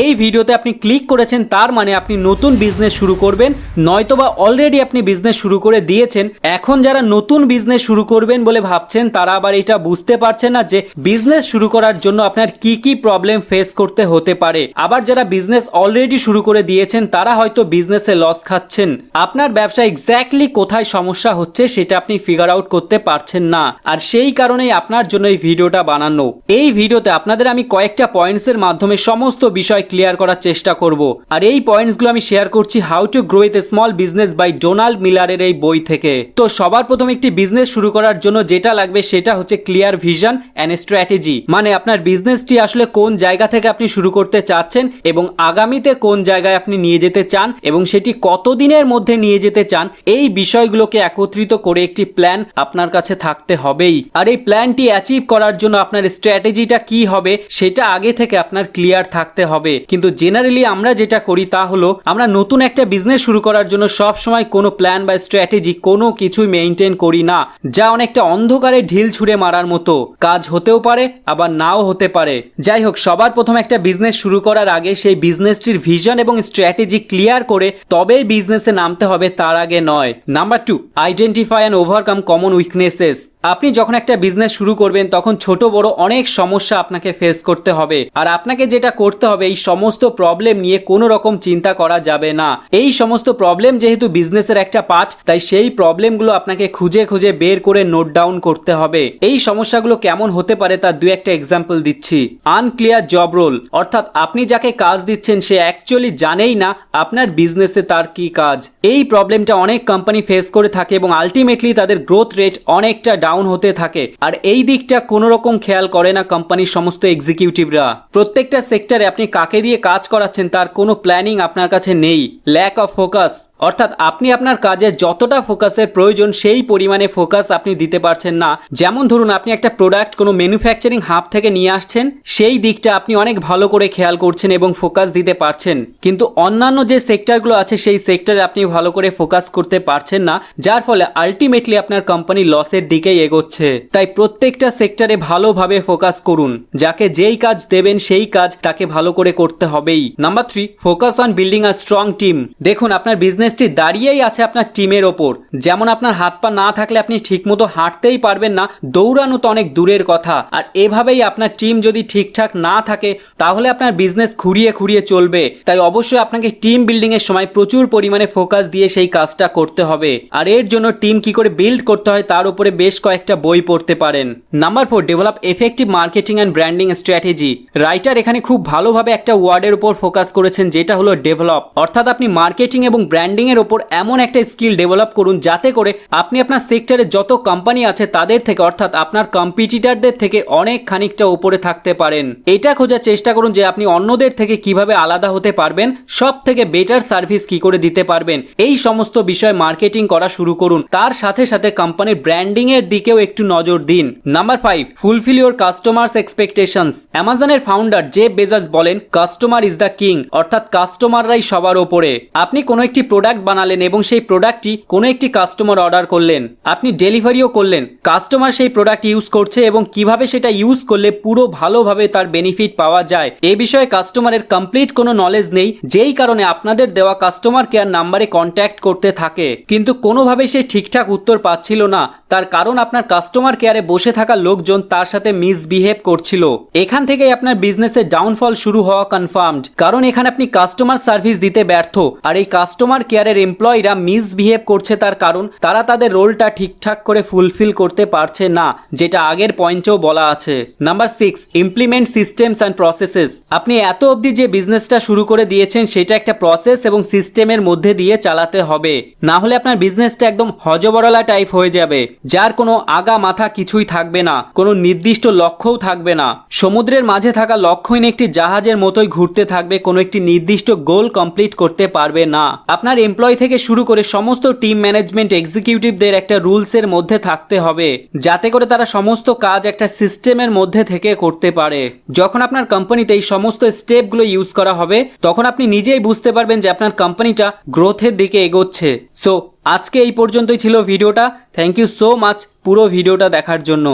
এই ভিডিওতে আপনি ক্লিক করেছেন তার মানে আপনি নতুন বিজনেস শুরু করবেন, নয়তোবা অলরেডি আপনি বিজনেস শুরু করে দিয়েছেন। এখন যারা নতুন বিজনেস শুরু করবেন বলে ভাবছেন তারা আবার এটা বুঝতে পারছেন না যে বিজনেস শুরু করার জন্য আপনার কি কি প্রবলেম ফেস করতে হতে পারে। আবার যারা বিজনেস অলরেডি শুরু করে দিয়েছেন তারা হয়তো বিজনেসে লস খাচ্ছেন। আপনার ব্যবসা এক্স্যাক্টলি কোথায় সমস্যা হচ্ছে সেটা আপনি ফিগার আউট করতে পারছেন না, আর সেই কারণেই আপনার জন্য এই ভিডিওটা বানানো। এই ভিডিওতে আপনাদের আমি কয়েকটা পয়েন্টসের মাধ্যমে সমস্ত বিষয় ক্লিয়ার করার চেষ্টা করব, আর এই পয়েন্টসগুলো আমি শেয়ার করছি how to grow with a small business by Donald মিলারের এই বই থেকে। তো সবার প্রথম একটি বিজনেস শুরু করার জন্য যেটা লাগবে সেটা হচ্ছে ক্লিয়ার ভিশন এন্ড স্ট্র্যাটেজি। মানে আপনার বিজনেসটি আসলে কোন জায়গা থেকে আপনি শুরু করতে চাচ্ছেন এবং আগামীতে কোন জায়গায় আপনি নিয়ে যেতে চান এবং সেটি কতদিনের মধ্যে নিয়ে যেতে চান, এই বিষয়গুলোকে একত্রিত করে একটি প্ল্যান আপনার কাছে থাকতে হবেই। আর এই প্ল্যানটি অ্যাচিভ করার জন্য আপনার স্ট্র্যাটেজিটা কি হবে সেটা আগে থেকে আপনার ক্লিয়ার থাকতে হবে। কিন্তু জেনারেলি আমরা যেটা করি তা হলো আমরা নতুন একটা বিজনেস শুরু করার জন্য সব সময় কোনো প্ল্যান বা স্ট্র্যাটেজি কোনো কিছুই মেইনটেইন করি না, যা অনেকটা অন্ধকারে ঢিল ছুঁড়ে মারার মতো। কাজ হতেও পারে আবার নাও হতে পারে। যাই হোক, সবার প্রথম একটা বিজনেস শুরু করার আগে সেই বিজনেসটির ভিশন এবং স্ট্র্যাটেজি ক্লিয়ার করে তবেই বিজনেসে নামতে হবে, তার আগে নয়। Number 2, identify and overcome common weaknesses. আপনি যখন একটা বিজনেস শুরু করবেন তখন ছোট বড় অনেক সমস্যা আপনাকে ফেস করতে হবে, আর আপনাকে যেটা করতে হবে এই সমস্ত প্রবলেম নিয়ে কোনো রকম চিন্তা করা যাবে না। এই সমস্ত প্রবলেম যেহেতু বিজনেসের একটা পার্ট, তাই সেই প্রবলেমগুলো আপনাকে খুঁজে খুঁজে বের করে নোট ডাউন করতে হবে। এই সমস্যাগুলো কেমন হতে পারে তার দু একটা এক্সাম্পল দিচ্ছি। আনক্লিয়ার জব রোল, অর্থাৎ আপনি যাকে কাজ দিচ্ছেন সে অ্যাকচুয়ালি জানেই না আপনার বিজনেসে তার কি কাজ। এই প্রবলেমটা অনেক কোম্পানি ফেস করে থাকে এবং আলটিমেটলি তাদের গ্রোথ রেট অনেকটা ডাউন হতে থাকে, আর এই দিকটা কোনো রকম খেয়াল করে না কোম্পানির সমস্ত এক্সিকিউটিভরা। প্রত্যেকটা সেক্টরে আপনি কাকে দিয়ে কাজ করাচ্ছেন তার কোনো প্ল্যানিং আপনার কাছে নেই। ল্যাক অফ ফোকাস, অর্থাৎ আপনি আপনার কাজে যতটা ফোকাসের প্রয়োজন সেই পরিমাণে ফোকাস আপনি দিতে পারছেন না। যেমন ধরুন আপনি একটা প্রোডাক্ট কোনো ম্যানুফ্যাকচারিং হাব থেকে নিয়ে আসছেন, সেই দিকটা আপনি অনেক ভালো করে খেয়াল করছেন এবং ফোকাস দিতে পারছেন, কিন্তু অন্যান্য যে সেক্টরগুলো আছে সেই সেক্টরে আপনি ভালো করে ফোকাস করতে পারছেন না, যার ফলে আলটিমেটলি আপনার কোম্পানি লসের দিকেই এগোচ্ছে। তাই প্রত্যেকটা সেক্টরে ভালোভাবে ফোকাস করুন। যাকে যেই কাজ দেবেন সেই কাজ তাকে ভালো করে করতে হবেই। Number 3, focus on building a strong team. দেখুন আপনার বিজনেসটি দাঁড়িয়েই আছে আপনার টিমের ওপর। যেমন আপনার হাত পা না থাকলে আপনি ঠিকমতো হাঁটতেই পারবেন না, দৌড়ানো তো অনেক দূরের কথা। আর এভাবেই আপনার টিম যদি ঠিকঠাক না থাকে তাহলে আপনার বিজনেস খুঁড়িয়ে খুঁড়িয়ে চলবে। তাই অবশ্যই আপনাকে টিম বিল্ডিং এর সময় প্রচুর পরিমাণে ফোকাস দিয়ে সেই কাজটা করতে হবে। আর এর জন্য টিম কি করে বিল্ড করতে হয় তার উপরে বেশ কয়েকটা বই পড়তে পারেন। Number 4, develop effective marketing and branding strategy. Writer এখানে খুব ভালোভাবে একটা ওয়ার্ডের উপর ফোকাস করেছেন যেটা হলো ডেভেলপ, অর্থাৎ আপনি মার্কেটিং এবং ব্র্যান্ডিং এর উপর এমন একটা স্কিল ডেভেলপ করুন যাতে করে আপনি আপনার সেক্টরে যত কোম্পানি আছে তাদের থেকে, অর্থাৎ আপনার কম্পিটিটরদের থেকে অনেক খানিকটা উপরে থাকতে পারেন। এটা খোঁজার চেষ্টা করুন যে আপনি অন্যদের থেকে কিভাবে আলাদা হতে পারবেন, সব থেকে বেটার সার্ভিস কি করে দিতে পারবেন। এই সমস্ত বিষয় মার্কেটিং করা শুরু করুন। তার সাথে সাথে কোম্পানির ব্র্যান্ডিং এর দিকেও একটু নজর দিন। Number 5, fulfil your customers expectations. অ্যামাজনের ফাউন্ডার জেফ বেজোস বলেন কাস্টমার ইজ দ্য কিং, অর্থাৎ কাস্টমাররাই সবার ওপরে। আপনি কোনো একটি প্রোডাক্ট বানালেন এবং সেই প্রোডাক্টটি কোনো একটি কাস্টমার অর্ডার করলেন, আপনি ডেলিভারিও করলেন, কাস্টমার সেই প্রোডাক্ট ইউজ করছে এবং কিভাবে সেটা ইউজ করলে পুরো ভালোভাবে তার বেনিফিট পাওয়া যায় এ বিষয়ে কাস্টমারের কমপ্লিট কোনো নলেজ নেই, যেই কারণে আপনাদের দেওয়া কাস্টমার কেয়ার নাম্বারে কন্ট্যাক্ট করতে থাকে কিন্তু কোনোভাবেই সে ঠিকঠাক উত্তর পাচ্ছিল না। তার কারণ আপনার কাস্টমার কেয়ারে বসে থাকা লোকজন তার সাথে মিসবিহেভ করছিল। এখান থেকেই আপনার বিজনেসের ডাউনফল শুরু হওয়া কনফার্মড, কারণ এখানে আপনি কাস্টমার সার্ভিস দিতে ব্যর্থ, আর এই কাস্টমার কেয়ারের এমপ্লয়িরা মিসবিহেভ করছে তার কারণ তারা তাদের রোলটা ঠিকঠাক করে ফুলফিল করতে পারছে না, যেটা আগের পয়েন্টেও বলা আছে। Number 6, implement systems and processes. আপনি এত অবধি যে বিজনেসটা শুরু করে দিয়েছেন সেটা একটা প্রসেস এবং সিস্টেমের মধ্যে দিয়ে চালাতে হবে, না হলে আপনার বিজনেসটা একদম হজবরলা টাইপ হয়ে যাবে, যার কোনো আগা মাথা কিছুই থাকবে না, কোনো নির্দিষ্ট লক্ষ্যও থাকবে না। সমুদ্রের মাঝে থাকা লক্ষ্যহীন একটি জাহাজের মতোই ঘুরতে থাকবে, কোনো একটি নির্দিষ্ট গোল কমপ্লিট করতে পারবে না। আপনার এমপ্লয়ি থেকে শুরু করে সমস্ত টিম ম্যানেজমেন্ট এক্সিকিউটিভদের একটা রুলসের মধ্যে থাকতে হবে, যাতে করে তারা সমস্ত কাজ একটা সিস্টেমের মধ্যে থেকে করতে পারে। যখন আপনার কোম্পানিতে এই সমস্ত স্টেপগুলো ইউজ করা হবে তখন আপনি নিজেই বুঝতে পারবেন যে আপনার কোম্পানিটা গ্রোথের দিকে এগোচ্ছে। সো আজকে এই পর্যন্তই ছিল ভিডিওটা। থ্যাংক ইউ সো মাচ পুরো ভিডিওটা দেখার জন্য।